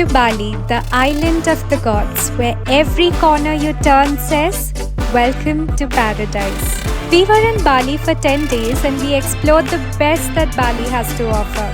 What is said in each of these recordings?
to Bali, the island of the gods, where every corner you turn says, "Welcome to paradise." We were in Bali for 10 days and we explored the best that Bali has to offer.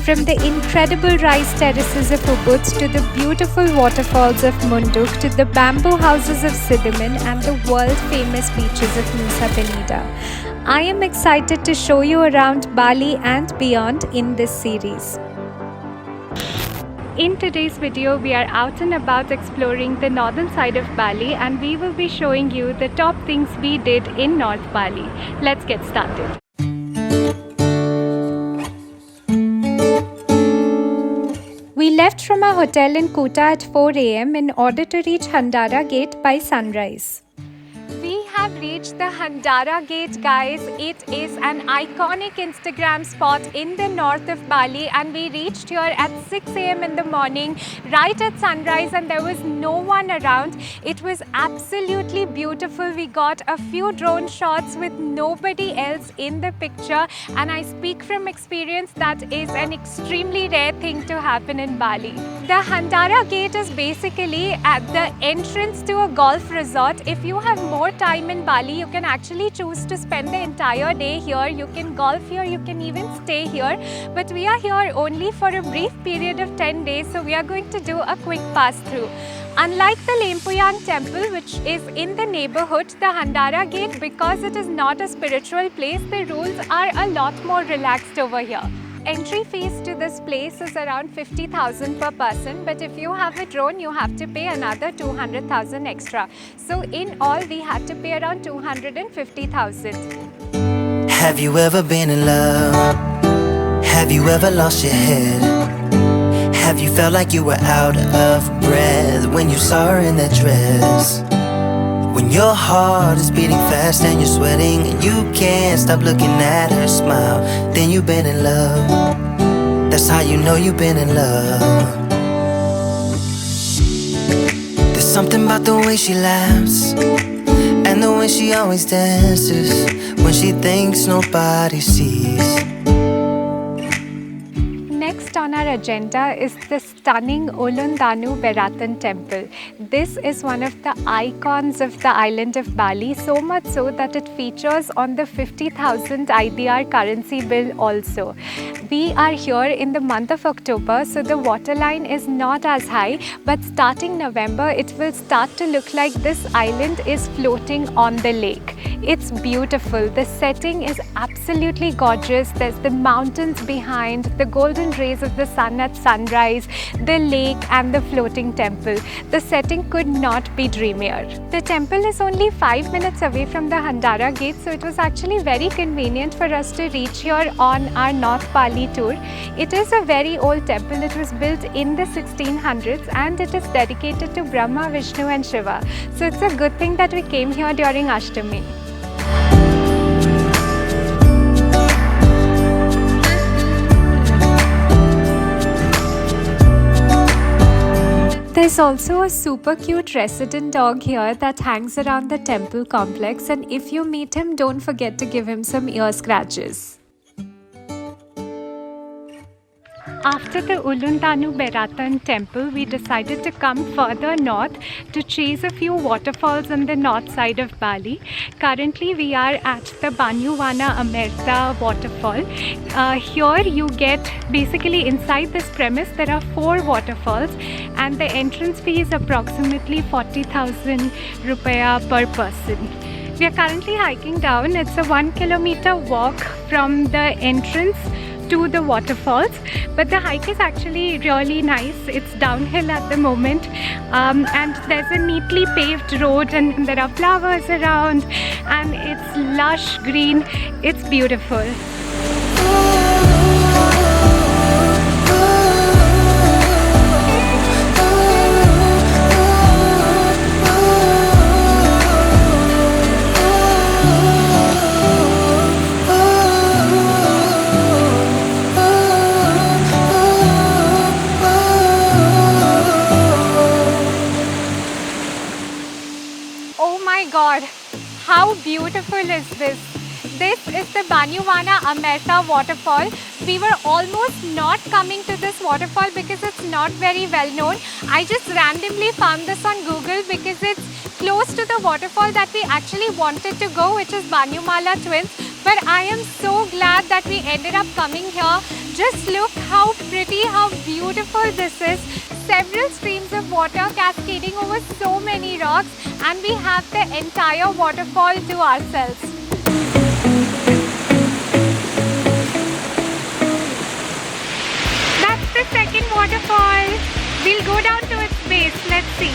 From the incredible rice terraces of Ubud to the beautiful waterfalls of Munduk to the bamboo houses of Sidaman and the world-famous beaches of Nusa Penida. I am excited to show you around Bali and beyond in this series. In today's video, we are out and about exploring the northern side of Bali and we will be showing you the top things we did in North Bali. Let's get started. We left from our hotel in Kuta at 4 AM in order to reach Handara Gate by sunrise. We have reached the Handara Gate, guys. It is an iconic Instagram spot in the north of Bali and we reached here at 6 AM in the morning, right at sunrise, and there was no one around. It was absolutely beautiful. We got a few drone shots with nobody else in the picture, and I speak from experience, that is an extremely rare thing to happen in Bali. The Handara Gate is basically at the entrance to a golf resort. If you have more time in Bali, you can actually choose to spend the entire day here. You can golf here, you can even stay here. But we are here only for a brief period of 10 days, so we are going to do a quick pass through. Unlike the Lempuyang temple, which is in the neighborhood, the Handara Gate, because it is not a spiritual place, the rules are a lot more relaxed over here. Entry fees to this place is around 50,000 per person, but if you have a drone, you have to pay another 200,000 extra. So in all, we had to pay around 250,000. Have you ever been in love? Have you ever lost your head? Have you felt like you were out of breath when you saw her in that dress? When your heart is beating fast and you're sweating and you can't stop looking at her smile, then you've been in love. That's how you know you've been in love. There's something about the way she laughs and the way she always dances when she thinks nobody sees. Next on our agenda is the stunning Ulun Danu Beratan Temple. This is one of the icons of the island of Bali, so much so that it features on the 50,000 IDR currency bill also. We are here in the month of October, so the waterline is not as high, but starting November, it will start to look like this island is floating on the lake. It's beautiful. The setting is absolutely gorgeous. There's the mountains behind, the golden rays of the sun at sunrise, the lake and the floating temple. The setting could not be dreamier. The temple is only 5 minutes away from the Handara Gate, so it was actually very convenient for us to reach here on our North Bali tour. It is a very old temple. It was built in the 1600s and it is dedicated to Brahma, Vishnu and Shiva. So it's a good thing that we came here during Ashtami. There's also a super cute resident dog here that hangs around the temple complex, and if you meet him, don't forget to give him some ear scratches. After the Ulun Danu Beratan Temple, we decided to come further north to chase a few waterfalls on the north side of Bali. Currently, we are at the Banyu Wana Amertha Waterfall. Here you get, basically inside this premise, there are 4 waterfalls and the entrance fee is approximately 40,000 rupiah per person. We are currently hiking down. It's a 1 kilometer walk from the entrance to the waterfalls, but the hike is actually really nice. It's downhill at the moment, and there's a neatly paved road and there are flowers around and it's lush green. It's beautiful. God, how beautiful is this? this is the Banyu Wana Amertha Waterfall. We were almost not coming to this waterfall because it's not very well known. I just randomly found this on Google because it's close to the waterfall that we actually wanted to go, which is Banyumala Twins. But I am so glad that we ended up coming here. Just look how pretty, how beautiful this is. Several streams of water cascading over so many rocks, and we have the entire waterfall to ourselves. That's the second waterfall. We'll go down to its base. Let's see.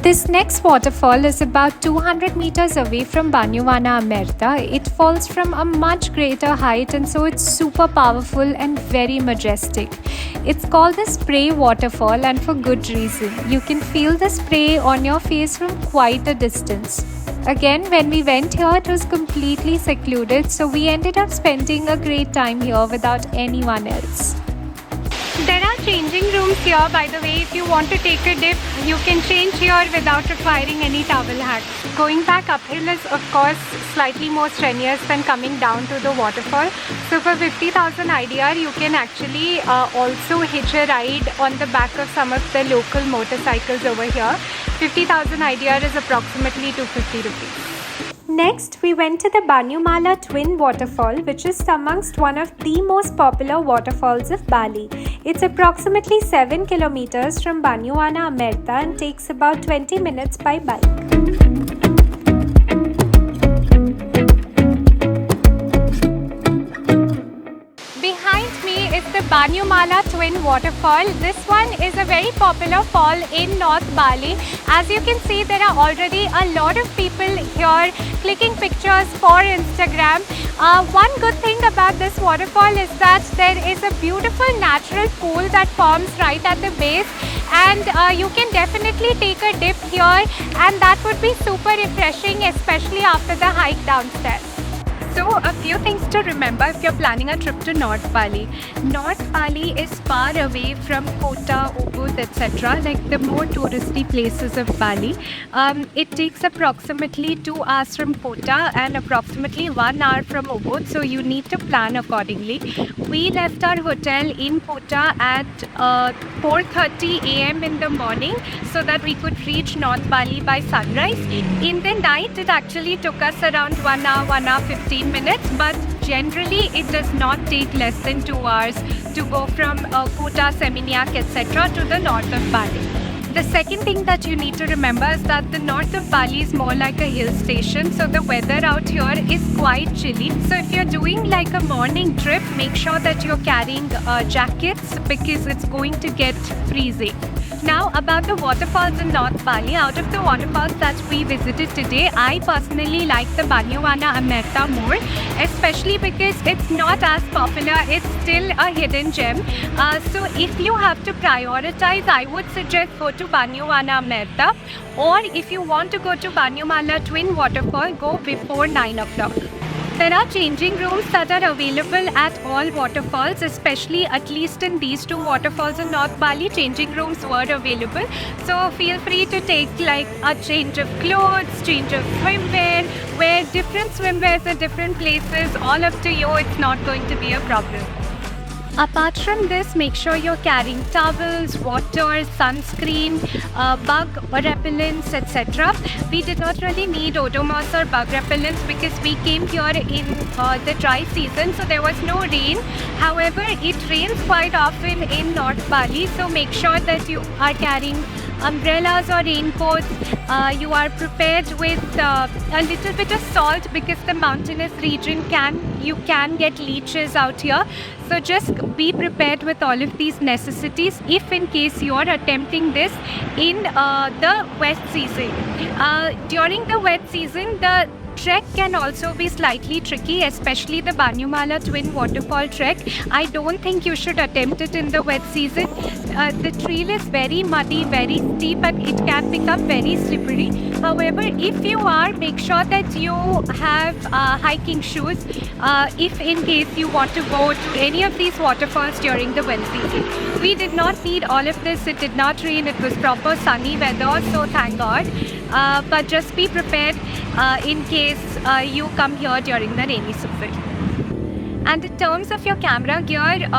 This next waterfall is about 200 meters away from Banyu Wana Amertha. It falls from a much greater height, and so it's super powerful and very majestic. It's called the spray waterfall, and for good reason. You can feel the spray on your face from quite a distance. Again, when we went here, it was completely secluded, so we ended up spending a great time here without anyone else. There are changing rooms here, by the way. If you want to take a dip, you can change here without requiring any towel hacks. Going back uphill is, of course, slightly more strenuous than coming down to the waterfall. So for 50,000 IDR, you can actually also hitch a ride on the back of some of the local motorcycles over here. 50,000 IDR is approximately 250 rupees. Next, we went to the Banyumala Twin Waterfall, which is amongst one of the most popular waterfalls of Bali. It's approximately 7 kilometers from Banyu Wana Amertha and takes about 20 minutes by bike. Behind me is the Banyumala Twin Waterfall. This one is a very popular fall in North Bali. As you can see, there are already a lot of people here clicking pictures for Instagram. One good thing about this waterfall is that there is a beautiful natural pool that forms right at the base, and you can definitely take a dip here, and that would be super refreshing, especially after the hike downstairs. So, a few things to remember if you're planning a trip to North Bali. North Bali is far away from Kota, Ubud, etc., like the more touristy places of Bali. It takes approximately 2 hours from Kota and approximately 1 hour from Ubud, so you need to plan accordingly. We left our hotel in Kota at 4:30 a.m. in the morning so that we could reach North Bali by sunrise. In the night, it actually took us around 1 hour, 1 hour 15 minutes, but generally it does not take less than 2 hours to go from Kota, Seminyak, etc. to the north of Bali. The second thing that you need to remember is that the north of Bali is more like a hill station, so the weather out here is quite chilly. So if you're doing like a morning trip, make sure that you're carrying jackets because it's going to get freezing. Now about the waterfalls in North Bali. Out of the waterfalls that we visited today, I personally like the Banyu Wana Amertha more, especially because it's not as popular. It's still a hidden gem. So if you have to prioritize, I would suggest go to Banyu Wana Amertha, or if you want to go to Banyumala Twin Waterfall, go before 9 o'clock. There are changing rooms that are available at all waterfalls, especially at least in these 2 waterfalls in North Bali. Changing rooms were available, so feel free to take like a change of clothes, change of swimwear, wear different swimwears at different places. All up to you, it's not going to be a problem. Apart from this, make sure you're carrying towels, water, sunscreen, bug repellents, etc. We did not really need Odomos or bug repellents because we came here in the dry season, so there was no rain. However, it rains quite often in North Bali, so make sure that you are carrying umbrellas or raincoats. You are prepared with a little bit of salt because the mountainous region you can get leeches out here. So just be prepared with all of these necessities if in case you are attempting this in the wet season. During the wet season, the trek can also be slightly tricky, especially the Banyumala Twin Waterfall trek. I don't think you should attempt it in the wet season. The trail is very muddy, very steep, and it can become very slippery. However, if you are, make sure that you have hiking shoes if in case you want to go to any of these waterfalls during the wet season. We did not need all of this. It did not rain. It was proper sunny weather, so thank God. but just be prepared in case you come here during the rainy season. And in terms of your camera gear,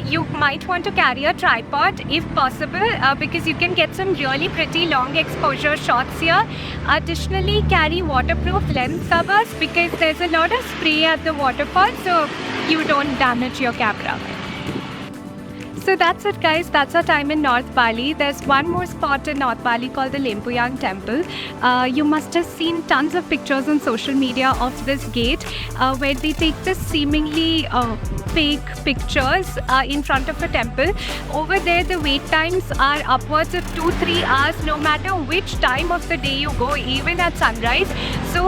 you might want to carry a tripod if possible, because you can get some really pretty long exposure shots here. Additionally, carry waterproof lens covers because there's a lot of spray at the waterfall, so you don't damage your camera. So that's it, guys. That's our time in North Bali. There's one more spot in North Bali called the Limpuyang Temple. You must have seen tons of pictures on social media of this gate where they take this seemingly fake pictures in front of a temple. Over there, the wait times are upwards of 2-3 hours, no matter which time of the day you go, even at sunrise. So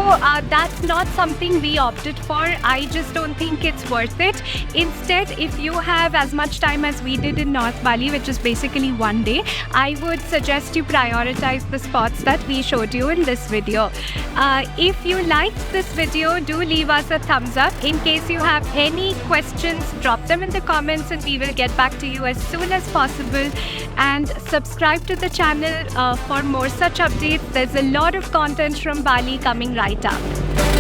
that's not something we opted for. I just don't think it's worth it. Instead, if you have as much time as we did in North Bali, which is basically one day, I would suggest you prioritize the spots that we showed you in this video. If you liked this video, do leave us a thumbs up. In case you have any questions, drop them in the comments and we will get back to you as soon as possible. And subscribe to the channel for more such updates. There's a lot of content from Bali coming right up.